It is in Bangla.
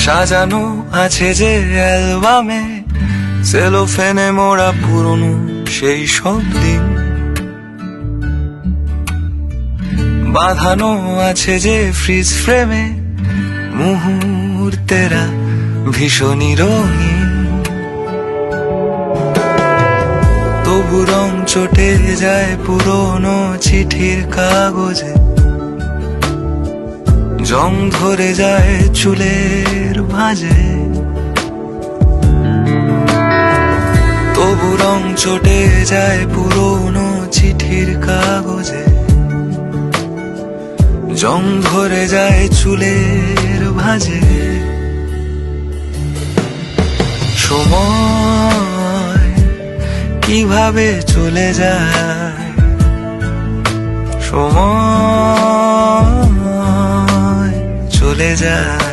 সাজানো আছে যে অ্যালবামে, সেলোফেনে মোড়া পুরনো সেই সব দিন। বাঁধানো আছে যে ফ্রিজ ফ্রেমে মুহূর্তেরা ভীষণই রঙিন। তবু রং চটে যায় পুরনো চিঠির কাগজে, জং ধরে যায় চুলের ভাঁজে। তবু রং চটে যায় পুরনো চিঠির কাগজে, জং ধরে যায় চুলের ভাঁজে। সময় কিভাবে চলে যায়, সময় চলে যায়।